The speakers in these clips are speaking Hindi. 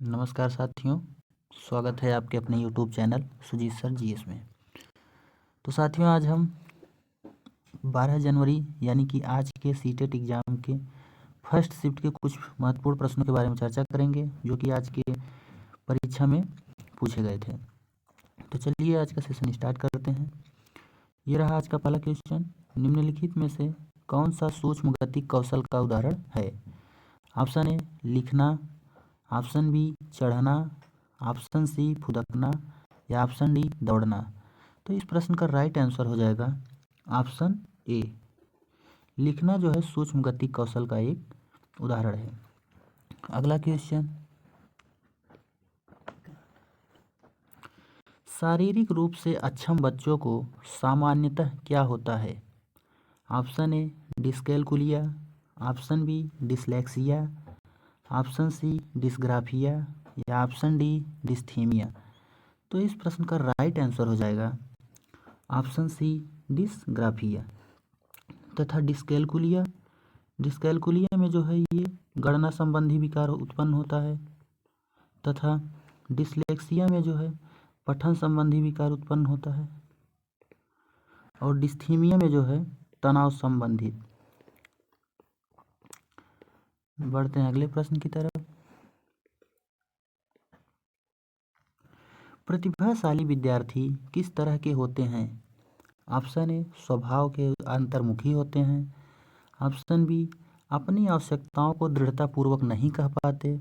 नमस्कार साथियों, स्वागत है आपके अपने YouTube channel Sujeet sir GS में। तो साथियों, आज हम 12 जनवरी यानी कि आज के सीटेट एग्ज़ाम के फर्स्ट शिफ्ट के कुछ महत्वपूर्ण प्रश्नों के बारे में चर्चा करेंगे, जो कि आज के परीक्षा में पूछे गए थे। तो चलिए आज का सेशन स्टार्ट करते हैं। ये रहा आज का पहला क्वेश्चन। निम्नलिखित में से कौन सा सूक्ष्म गति कौशल का उदाहरण है? ऑप्शन ए लिखना, ऑप्शन बी चढ़ना, ऑप्शन सी फुदकना या ऑप्शन डी दौड़ना। तो इस प्रश्न का राइट आंसर हो जाएगा ऑप्शन ए। लिखना जो है सूक्ष्म गति कौशल का एक उदाहरण है। अगला क्वेश्चन, शारीरिक रूप से अक्षम बच्चों को सामान्यतः क्या होता है? Option A dyscalculia, option B dyslexia, option C dysgraphia या ऑप्शन डी डिस्थीमिया। तो इस प्रश्न का राइट आंसर हो जाएगा ऑप्शन सी डिस्ग्राफिया। तथा डिस्कैल्कुलिया, डिस्कैल्कुलिया में जो है ये गणना संबंधी विकार उत्पन्न होता है, तथा डिसलेक्सिया में जो है पठन संबंधी विकार उत्पन्न होता है, और डिस्थीमिया में जो है तनाव संबंधित। बढ़ते हैं अगले प्रश्न की तरफ। प्रतिभाशाली विद्यार्थी किस तरह के होते हैं? ऑप्शन ए स्वभाव के अंतर्मुखी होते हैं, ऑप्शन बी अपनी आवश्यकताओं को दृढ़तापूर्वक नहीं कह पाते,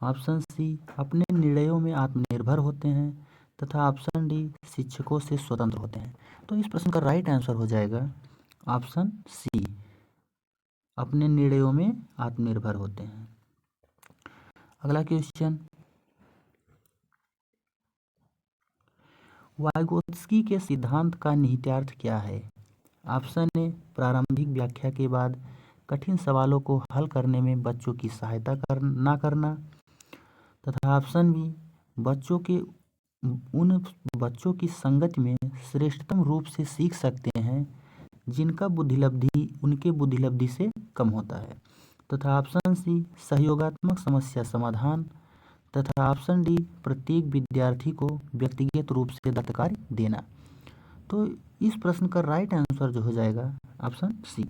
ऑप्शन सी अपने निर्णयों में आत्मनिर्भर होते हैं, तथा ऑप्शन डी शिक्षकों से स्वतंत्र होते हैं। तो इस प्रश्न का राइट आंसर हो जाएगा ऑप्शन सी, अपने निर्णयों में आत्मनिर्भर होते हैं। अगला क्वेश्चन, वाइगोत्स्की के सिद्धांत का निहितार्थ क्या है? ऑप्शन ए प्रारंभिक व्याख्या के बाद कठिन सवालों को हल करने में बच्चों की सहायता ना करना, तथा ऑप्शन बी उन बच्चों की संगति में श्रेष्ठतम रूप से सीख सकते हैं जिनका बुद्धिलब्धि उनके बुद्धिलब्धि से कम होता है, तथा ऑप्शन सी सहयोगात्मक समस्या समाधान, तथा ऑप्शन डी प्रत्येक विद्यार्थी को व्यक्तिगत रूप से दत्त कार्य देना। तो इस प्रश्न का राइट आंसर जो हो जाएगा ऑप्शन सी,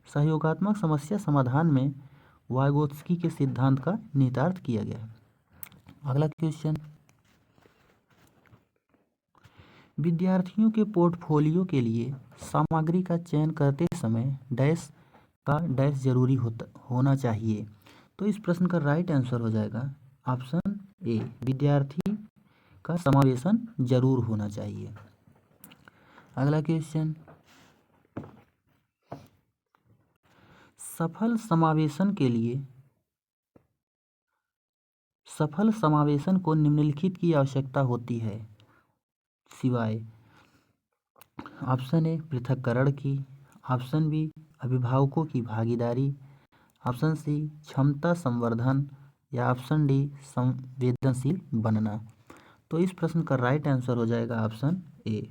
सहयोगात्मक समस्या समाधान में वाइगोत्स्की के सिद्धांत का निहितार्थ किया गया है। अगला क्वेश्चन, विद्यार्थियों के पोर्टफोलियो के लिए सामग्री का चयन करते समय डैश का डैश जरूरी होना चाहिए। तो इस प्रश्न का राइट आंसर हो जाएगा ऑप्शन ए, विद्यार्थी का समावेशन जरूर होना चाहिए। अगला क्वेश्चन, सफल समावेशन को निम्नलिखित की आवश्यकता होती है सिवाय ऑप्शन ए पृथक्करण की, ऑप्शन बी अभिभावकों की भागीदारी, ऑप्शन सी क्षमता संवर्धन या ऑप्शन डी संवेदनशील बनना। तो इस प्रश्न का राइट आंसर हो जाएगा ऑप्शन ए,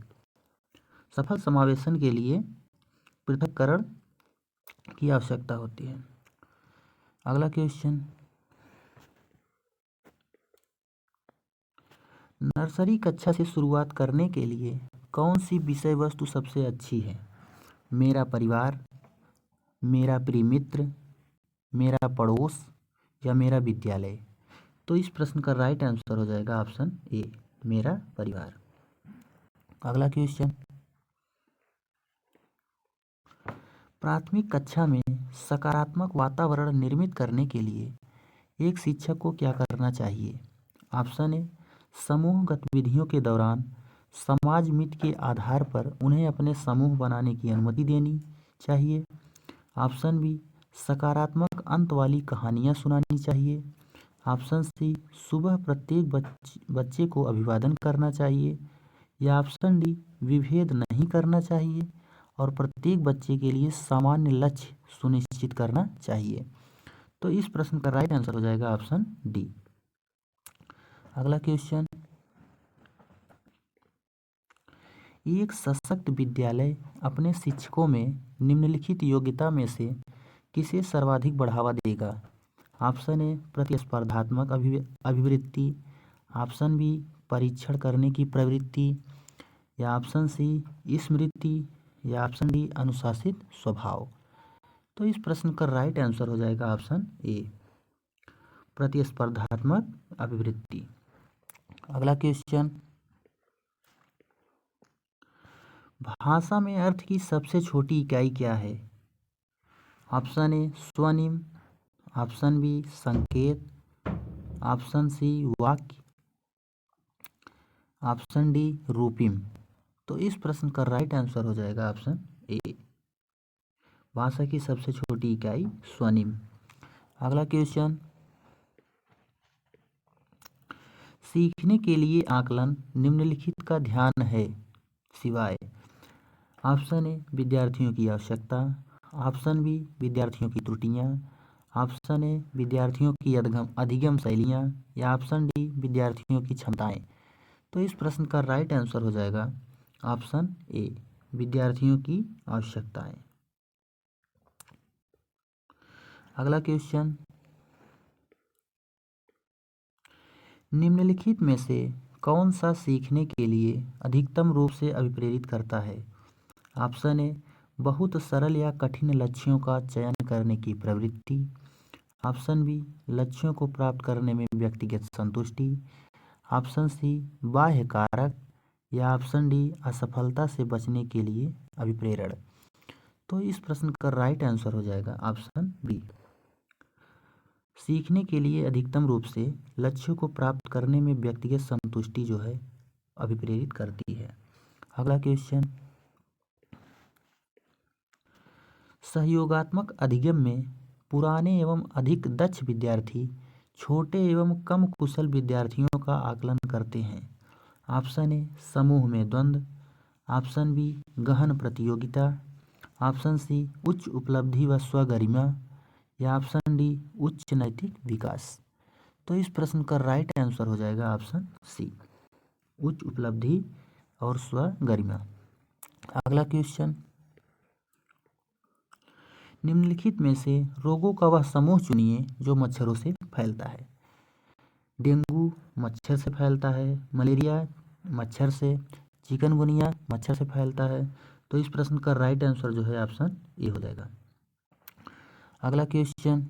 सफल समावेशन के लिए पृथक्करण की आवश्यकता होती है। अगला क्वेश्चन, नर्सरी कक्षा से शुरुआत करने के लिए कौन सी विषय वस्तु सबसे अच्छी है? मेरा परिवार, मेरा प्रिय मित्र, मेरा पड़ोस या मेरा विद्यालय। तो इस प्रश्न का राइट आंसर हो जाएगा ऑप्शन ए, मेरा परिवार। अगला क्वेश्चन, प्राथमिक कक्षा में सकारात्मक वातावरण निर्मित करने के लिए एक शिक्षक को क्या करना चाहिए? ऑप्शन ए समूह गतिविधियों के दौरान समाज मित्र के आधार पर उन्हें अपने समूह बनाने की अनुमति देनी चाहिए, ऑप्शन बी सकारात्मक अंत वाली कहानियाँ सुनानी चाहिए, ऑप्शन सी सुबह प्रत्येक बच्चे को अभिवादन करना चाहिए, या ऑप्शन डी विभेद नहीं करना चाहिए और प्रत्येक बच्चे के लिए सामान्य लक्ष्य सुनिश्चित करना चाहिए। तो इस प्रश्न का राइट आंसर हो जाएगा ऑप्शन डी। अगला क्वेश्चन, एक सशक्त विद्यालय अपने शिक्षकों में निम्नलिखित योग्यता में से किसे सर्वाधिक बढ़ावा देगा? ऑप्शन ए प्रतिस्पर्धात्मक अभिवृत्ति, ऑप्शन बी परीक्षण करने की प्रवृत्ति, या ऑप्शन सी स्मृति, या ऑप्शन डी अनुशासित स्वभाव। तो इस प्रश्न का राइट आंसर हो जाएगा ऑप्शन ए प्रतिस्पर्धात्मक अभिवृत्ति। अगला क्वेश्चन, भाषा में अर्थ की सबसे छोटी इकाई क्या है? ऑप्शन ए स्वनिम, ऑप्शन बी संकेत, ऑप्शन सी वाक्य, ऑप्शन डी रूपिम। तो इस प्रश्न का राइट आंसर हो जाएगा ऑप्शन ए भाषा की सबसे छोटी इकाई स्वनिम। अगला क्वेश्चन, सीखने के लिए आकलन निम्नलिखित का ध्यान है सिवाय। ऑप्शन ए विद्यार्थियों की आवश्यकता, ऑप्शन बी विद्यार्थियों की त्रुटियां, ऑप्शन ए विद्यार्थियों की अधिगम शैलियां, या ऑप्शन डी विद्यार्थियों की क्षमताएं। तो इस प्रश्न का राइट आंसर हो जाएगा ऑप्शन ए विद्यार्थियों की आवश्यकताएं। अगला क्वेश्चन, निम्नलिखित में से कौन सा सीखने के लिए अधिकतम रूप से अभिप्रेरित करता है? ऑप्शन ए बहुत सरल या कठिन लक्ष्यों का चयन करने की प्रवृत्ति, ऑप्शन बी लक्ष्यों को प्राप्त करने में व्यक्तिगत संतुष्टि, ऑप्शन सी बाह्य कारक, या ऑप्शन डी असफलता से बचने के लिए अभिप्रेरण। तो इस प्रश्न का राइट आंसर हो जाएगा ऑप्शन बी सीखने के लिए अधिकतम रूप से लक्ष्यों को प्राप्त करने में व्यक्तिगत संतुष्टि जो है अभिप्रेरित करती है। अगला क्वेश्चन, सहयोगात्मक अधिगम में पुराने एवं अधिक दक्ष विद्यार्थी छोटे एवं कम कुशल विद्यार्थियों का आकलन करते हैं। ऑप्शन ए समूह में द्वंद्व, ऑप्शन बी गहन प्रतियोगिता, ऑप्शन सी उच्च उपलब्धि व स्वगरिमा, या ऑप्शन डी उच्च नैतिक विकास। तो इस प्रश्न का राइट आंसर हो जाएगा ऑप्शन सी उच्च उपलब्धि और स्वगरिमा। अगला क्वेश्चन, निम्नलिखित में से रोगों का वह समूह चुनिए जो मच्छरों से फैलता है। डेंगू मच्छर से फैलता है, मलेरिया मच्छर से, चिकनगुनिया मच्छर से फैलता है। तो इस प्रश्न का राइट आंसर जो है ऑप्शन ए हो जाएगा। अगला क्वेश्चन,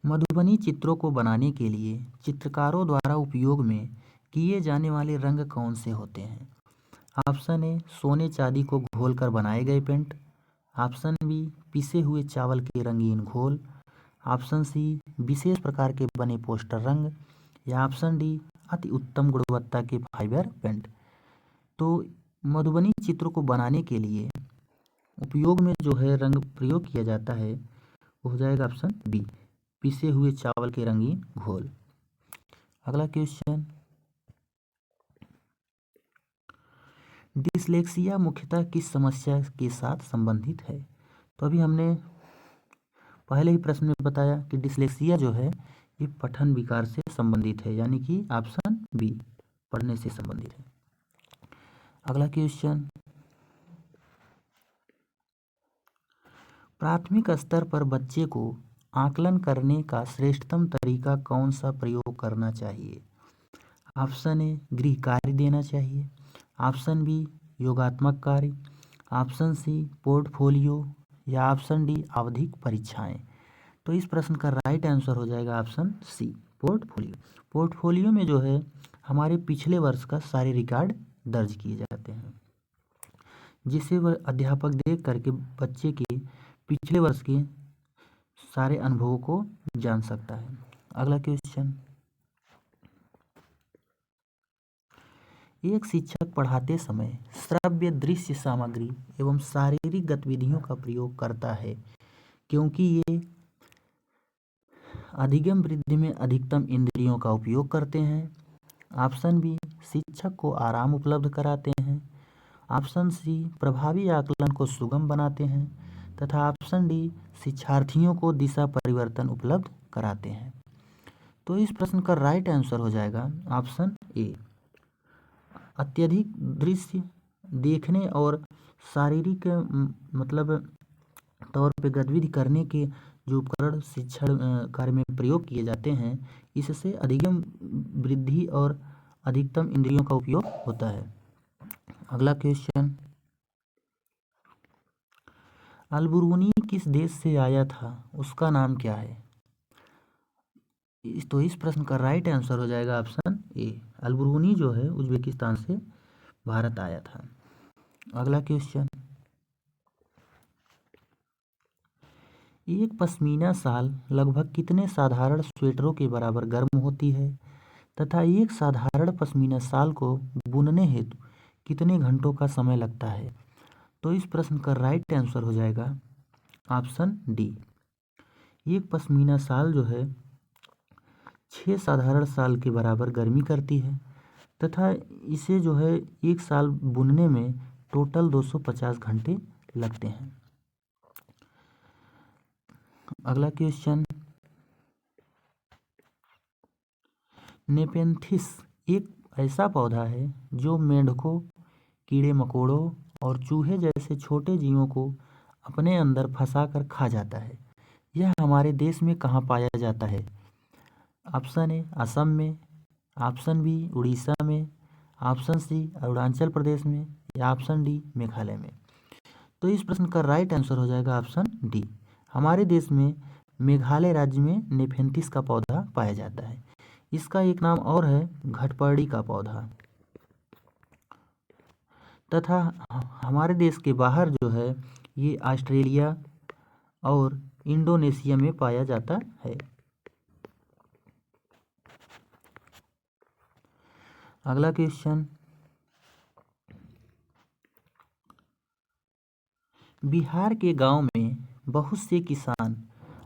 मधुबनी चित्रों को बनाने के लिए चित्रकारों द्वारा उपयोग में किए जाने वाले रंग कौन से होते हैं? ऑप्शन ए सोने चांदी को घोलकर बनाए गए पेंट, ऑप्शन बी पिसे हुए चावल के रंगीन घोल, ऑप्शन सी विशेष प्रकार के बने पोस्टर रंग, या ऑप्शन डी अति उत्तम गुणवत्ता के फाइबर पेंट। तो मधुबनी चित्रों को बनाने के लिए उपयोग में जो है रंग प्रयोग किया जाता है वो हो जाएगा ऑप्शन बी पिसे हुए चावल के रंगीन घोल। अगला क्वेश्चन, डिसलेक्सिया मुख्यतः किस समस्या के साथ संबंधित है? तो अभी हमने पहले ही प्रश्न में बताया कि डिसलेक्सिया जो है ये पठन विकार से संबंधित है, यानी कि ऑप्शन बी पढ़ने से संबंधित है। अगला क्वेश्चन, प्राथमिक स्तर पर बच्चे को आकलन करने का श्रेष्ठतम तरीका कौन सा प्रयोग करना चाहिए? ऑप्शन ए गृह कार्य देना चाहिए, ऑप्शन बी योगात्मक कार्य, ऑप्शन सी पोर्टफोलियो, या ऑप्शन डी आवधिक परीक्षाएं। तो इस प्रश्न का राइट आंसर हो जाएगा ऑप्शन सी पोर्टफोलियो। पोर्टफोलियो में जो है हमारे पिछले वर्ष का सारे रिकॉर्ड दर्ज किए जाते हैं, जिसे वह अध्यापक देख करके बच्चे के पिछले वर्ष के सारे अनुभवों को जान सकता है। अगला क्वेश्चन, एक शिक्षक पढ़ाते समय श्रव्य दृश्य सामग्री एवं शारीरिक गतिविधियों का प्रयोग करता है क्योंकि ये अधिगम वृद्धि में अधिकतम इंद्रियों का उपयोग करते हैं। ऑप्शन बी शिक्षक को आराम उपलब्ध कराते हैं, ऑप्शन सी प्रभावी आकलन को सुगम बनाते हैं, तथा ऑप्शन डी शिक्षार्थियों को दिशा परिवर्तन उपलब्ध कराते हैं। तो इस प्रश्न का राइट आंसर हो जाएगा ऑप्शन ए अत्यधिक दृश्य देखने और शारीरिक मतलब तौर पे गतिविधि करने के जो उपकरण शिक्षण कार्य में प्रयोग किए जाते हैं, इससे अधिगम वृद्धि और अधिकतम इंद्रियों का उपयोग होता है। अगला क्वेश्चन, अलबरूनी किस देश से आया था, उसका नाम क्या है? तो इस प्रश्न का राइट आंसर हो जाएगा ऑप्शन ए। अलबरूनी जो है उज्बेकिस्तान से भारत आया था। अगला क्वेश्चन, एक पश्मीना शाल लगभग कितने साधारण स्वेटरों के बराबर गर्म होती है तथा एक साधारण पश्मीना शाल को बुनने हेतु कितने घंटों का समय लगता है? तो इस प्रश्न का राइट आंसर हो जाएगा ऑप्शन डी। एक पश्मीना शाल जो है 6 साधारण शाल के बराबर गर्मी करती है तथा इसे जो है एक शाल बुनने में टोटल 250 घंटे लगते हैं। अगला क्वेश्चन, नेपेंथिस एक ऐसा पौधा है जो मेंढकों, कीड़े मकोड़ों और चूहे जैसे छोटे जीवों को अपने अंदर फंसाकर खा जाता है। यह हमारे देश में कहाँ पाया जाता है? ऑप्शन ए असम में, ऑप्शन बी उड़ीसा में, ऑप्शन सी अरुणाचल प्रदेश में या ऑप्शन डी मेघालय में। तो इस प्रश्न का राइट आंसर हो जाएगा ऑप्शन डी। हमारे देश में मेघालय राज्य में नेफेंथिस का पौधा पाया जाता है। इसका एक नाम और है घटपर्डी का पौधा। तथा हमारे देश के बाहर जो है ये ऑस्ट्रेलिया और इंडोनेशिया में पाया जाता है। अगला क्वेश्चन, बिहार के गांव में बहुत से किसान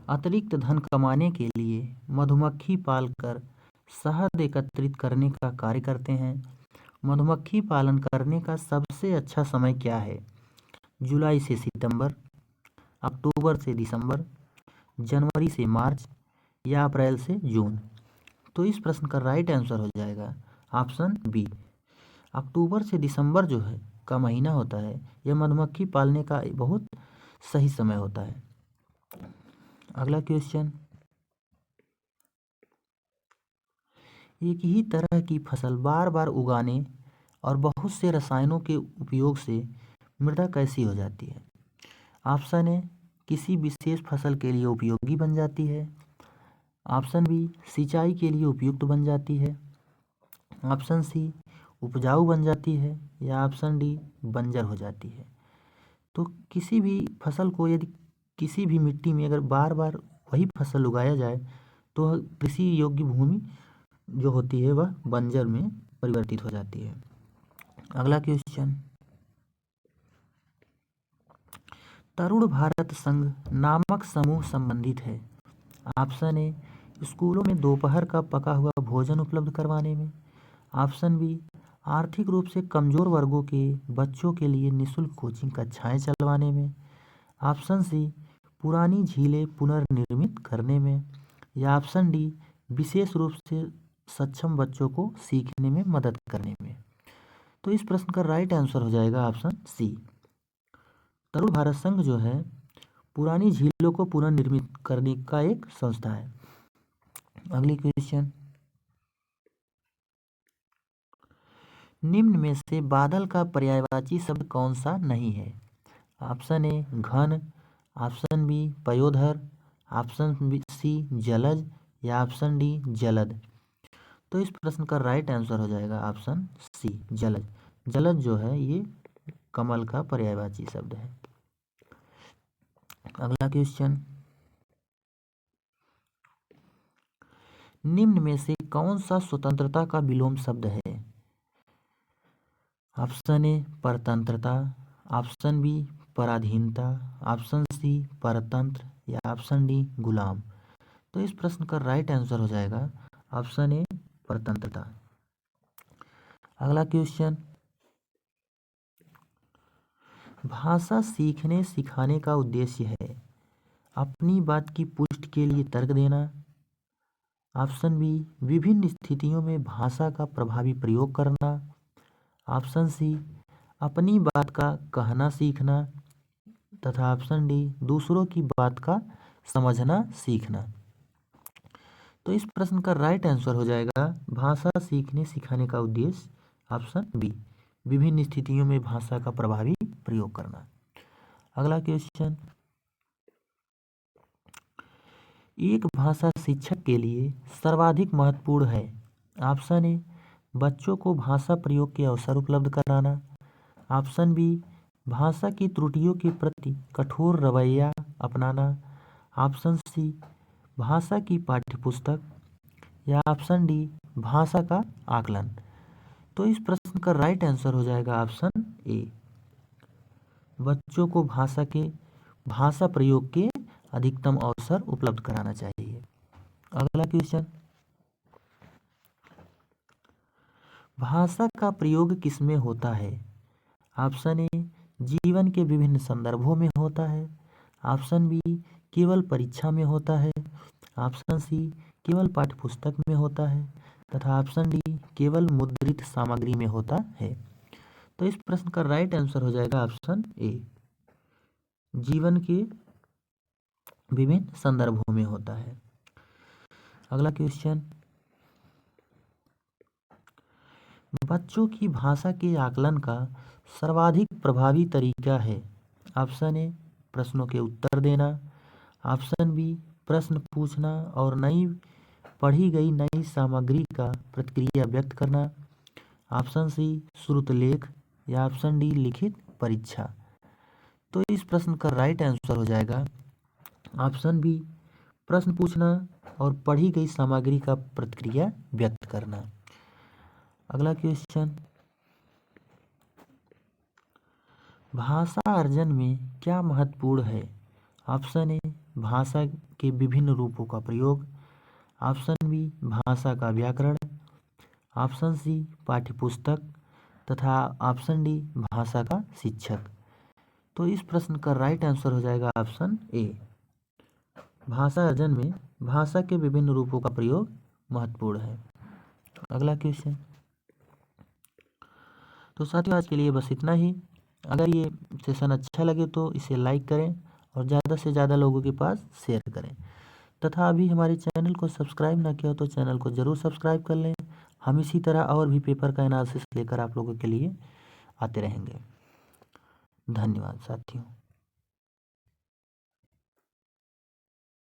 अतिरिक्त धन कमाने के लिए मधुमक्खी पालकर शहद एकत्रित करने का कार्य करते हैं। मधुमक्खी पालन करने का सबसे अच्छा समय क्या है? जुलाई से सितंबर, अक्टूबर से दिसंबर, जनवरी से मार्च या अप्रैल से जून। तो इस प्रश्न का राइट आंसर हो जाएगा ऑप्शन बी। अक्टूबर से दिसंबर जो है का महीना होता है, यह मधुमक्खी पालने का बहुत सही समय होता है। अगला क्वेश्चन, एक ही तरह की फसल बार बार उगाने और बहुत से रसायनों के उपयोग से मृदा कैसी हो जाती है? ऑप्शन ए किसी विशेष फसल के लिए उपयोगी बन जाती है, ऑप्शन बी सिंचाई के लिए उपयुक्त बन जाती है, ऑप्शन सी उपजाऊ बन जाती है या ऑप्शन डी बंजर हो जाती है। तो किसी भी फसल को यदि किसी भी मिट्टी में अगर बार बार वही फसल उगाया जाए तो कृषि योग्य भूमि जो होती है वह बंजर में परिवर्तित हो जाती है। अगला क्वेश्चन, तरुण भारत संघ नामक समूह संबंधित है। ऑप्शन ए स्कूलों में दोपहर का पका हुआ भोजन उपलब्ध करवाने में, ऑप्शन बी आर्थिक रूप से कमजोर वर्गों के बच्चों के लिए निःशुल्क कोचिंग कक्षाएं चलवाने में, ऑप्शन सी पुरानी झीलें पुनर्निर्मित करने में या ऑप्शन डी विशेष रूप से सक्षम बच्चों को सीखने में मदद करने में। तो इस प्रश्न का राइट आंसर हो जाएगा ऑप्शन सी। तरुण भारत संघ जो है पुरानी झीलों को पुनर्निर्मित करने का एक संस्था है। अगली क्वेश्चन, निम्न में से बादल का पर्यायवाची शब्द कौन सा नहीं है? ऑप्शन ए घन, ऑप्शन बी पयोधर, ऑप्शन सी जलज या ऑप्शन डी जलद। तो इस प्रश्न का राइट आंसर हो जाएगा ऑप्शन सी जलज। जलज जो है ये कमल का पर्यायवाची शब्द है। अगला क्वेश्चन, निम्न में से कौन सा स्वतंत्रता का विलोम शब्द है? ऑप्शन ए परतंत्रता, ऑप्शन बी पराधीनता, ऑप्शन सी परतंत्र या ऑप्शन डी गुलाम। तो इस प्रश्न का राइट आंसर हो जाएगा ऑप्शन ए परतंत्रता। अगला क्वेश्चन, भाषा सीखने सिखाने का उद्देश्य है अपनी बात की पुष्टि के लिए तर्क देना, ऑप्शन बी विभिन्न स्थितियों में भाषा का प्रभावी प्रयोग करना, ऑप्शन सी अपनी बात का कहना सीखना तथा ऑप्शन डी दूसरों की बात का समझना सीखना। तो इस प्रश्न का राइट आंसर हो जाएगा भाषा सीखने सिखाने का उद्देश्य ऑप्शन बी, विभिन्न स्थितियों में भाषा का प्रभावी प्रयोग करना। अगला क्वेश्चन, एक भाषा शिक्षक के लिए सर्वाधिक महत्वपूर्ण है। ऑप्शन ए बच्चों को भाषा प्रयोग के अवसर उपलब्ध कराना। ऑप्शन बी भाषा की त्रुटियों के प्रति कठोर रवैया अपनाना। ऑप्शन सी भाषा की पाठ्यपुस्तक, या ऑप्शन डी भाषा का आकलन। तो इस प्रश्न का राइट आंसर हो जाएगा ऑप्शन ए, बच्चों को भाषा प्रयोग के अधिकतम अवसर उपलब्ध कराना चाहिए। अगला क्वेश्चन, भाषा का प्रयोग किसमें होता है। ऑप्शन ए जीवन के विभिन्न संदर्भों में होता है। ऑप्शन बी केवल परीक्षा में होता है। ऑप्शन सी केवल पाठ्यपुस्तक में होता है, तथा ऑप्शन डी केवल मुद्रित सामग्री में होता है। तो इस प्रश्न का राइट आंसर हो जाएगा ऑप्शन ए, जीवन के विभिन्न संदर्भों में होता है। अगला क्वेश्चन, बच्चों की भाषा के आकलन का सर्वाधिक प्रभावी तरीका है। ऑप्शन ए प्रश्नों के उत्तर देना। ऑप्शन बी प्रश्न पूछना और पढ़ी गई नई सामग्री का प्रतिक्रिया व्यक्त करना। ऑप्शन सी श्रुतलेख, या ऑप्शन डी लिखित परीक्षा। तो इस प्रश्न का राइट आंसर हो जाएगा ऑप्शन बी, प्रश्न पूछना और पढ़ी गई सामग्री का प्रतिक्रिया व्यक्त करना। अगला क्वेश्चन, भाषा अर्जन में क्या महत्वपूर्ण है। ऑप्शन ए भाषा के विभिन्न रूपों का प्रयोग। ऑप्शन बी भाषा का व्याकरण। ऑप्शन सी पाठ्यपुस्तक, तथा ऑप्शन डी भाषा का शिक्षक। तो इस प्रश्न का राइट आंसर हो जाएगा ऑप्शन ए, भाषा अर्जन में भाषा के विभिन्न रूपों का प्रयोग महत्वपूर्ण है। अगला क्वेश्चन, तो साथियों आज के लिए बस इतना ही। अगर ये सेशन अच्छा लगे तो इसे लाइक करें और ज़्यादा से ज़्यादा लोगों के पास शेयर करें, तथा अभी हमारे चैनल को सब्सक्राइब ना किया हो तो चैनल को ज़रूर सब्सक्राइब कर लें। हम इसी तरह और भी पेपर का एनालिसिस लेकर आप लोगों के लिए आते रहेंगे। धन्यवाद साथियों।